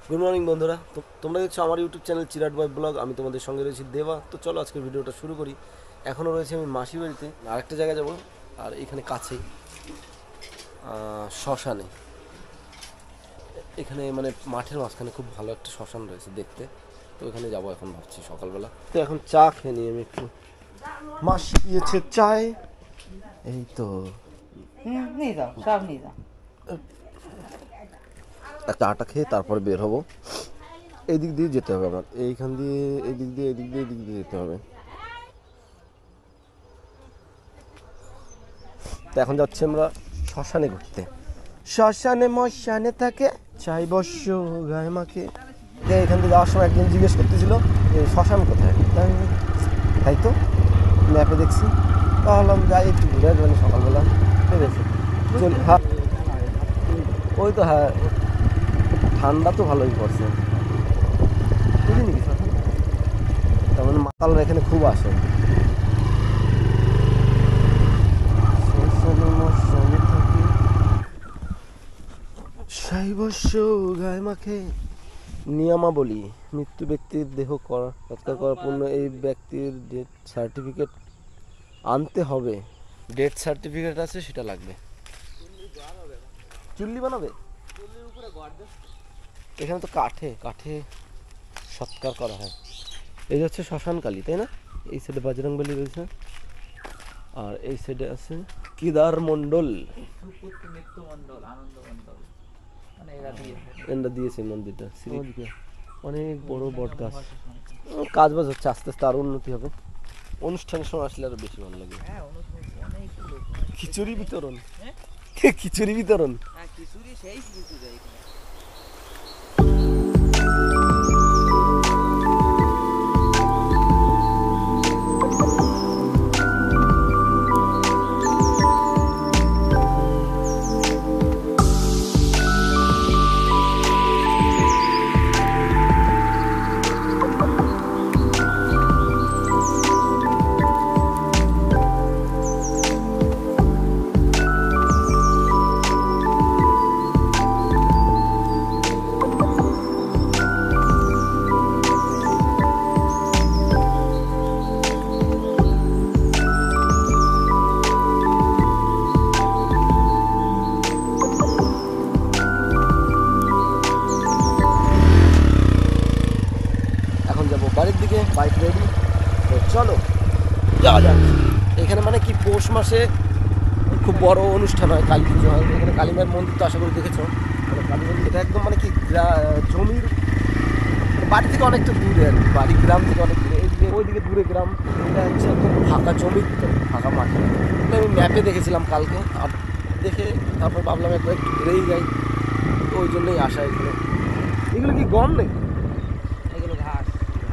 Good morning বন্ধুরা, তো তোমরা দেখছো আমার ইউটিউব চ্যানেল চিরাট বয় ব্লগ। আমি তোমাদের সঙ্গে রয়েছি দেবা। তো চলো আজকের ভিডিওটা শুরু করি। এখনও রয়েছে আমি মাসি বাড়িতে, আরেকটা জায়গায় যাবো। আর এখানে কাছেই শ্মশানে, এখানে মানে মাঠের মাঝখানে খুব ভালো একটা শ্মশান রয়েছে দেখতে। তো এখানে যাবো এখন ভাবছি সকালবেলা। তো এখন চা খেয়ে নিই আমি একটু। মাসি দিয়েছে চায়, এই তো নিয়ে যাও, সব নিয়ে যাও। চাটা খেয়ে তারপরে বের হবো। এই দিক দিয়ে যেতে হবে আমার, এইখান দিয়ে এই দিক দিয়ে যেতে হবে। তো এখন যাচ্ছি আমরা শ্মশানে ঘুরতে। শ্মশানে মশানে থাকে চাই বর্ষ গায়ে মাকে। এখান থেকে যাওয়ার সময় একজন জিজ্ঞেস করতেছিল শ্মশান কোথায়, তাই তো ম্যাপে দেখছি, ভাবলাম যাই একটু ঘুরে আসবেন সকালবেলা। ঠিক আছে, হ্যাঁ ওই তো, হ্যাঁ ঠান্ডা তো ভালোই পড়ছে, বুঝিনি কি শ্মশান, তার মানে মাতালরা এখানে খুব আসে। গায়ে মাখে নিয়মাবলী, মৃত্যু ব্যক্তির দেহ সৎকার করার পূর্ণ এই ব্যক্তির ডেথ সার্টিফিকেট আনতে হবে। ডেথ সার্টিফিকেট আছে, সেটা লাগবে। চুল্লি বানাবে এখানে তো কাঠে সৎকার করা হয়। এই হচ্ছে শ্মশান কালী, তাই না? এই সাইডে বজরংবলী রয়েছে, আর এই সাইডে আছে কেদার মণ্ডল, এন্ডা দিয়েছে মন্দিরটা। অনেক বড় বট গাছ, কাজ বাজ হচ্ছে, আস্তে আস্তে আরো উন্নতি হবে। অনুষ্ঠানের সময় আসলে আরো বেশি ভালো লাগে। খিচুড়ি বিতরণ, খিচুড়ি বিতরণ। বাড়ির দিকে, বাইক রেডি, তো চলো যাওয়া যাক। এখানে মানে কি পৌষ মাসে খুব বড় অনুষ্ঠান হয়, কালী পুজো হয় এখানে। কালী মায়ের মন্দির তো আশা করি দেখেছো, মানে কালী মন্দির এটা একদম মানে কি জমির বাড়ি থেকে অনেকটা দূরে আর কি, বাড়ি গ্রাম থেকে অনেক দূরে। এইদিকে ওইদিকে দূরে গ্রাম, এটা হচ্ছে একদম ফাঁকা জমির ভিতরে, ফাঁকা মাঠে। আমি ম্যাপে দেখেছিলাম কালকে, আর দেখে তারপর ভাবলাম একটু ঘুরেই যাই, তো ওই জন্যই আসা এখানে। এগুলো কি গম নাকি?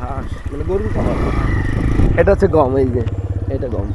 ঘাস মানে গরুর খাবার। এটা হচ্ছে গম, এই যে এটা গম।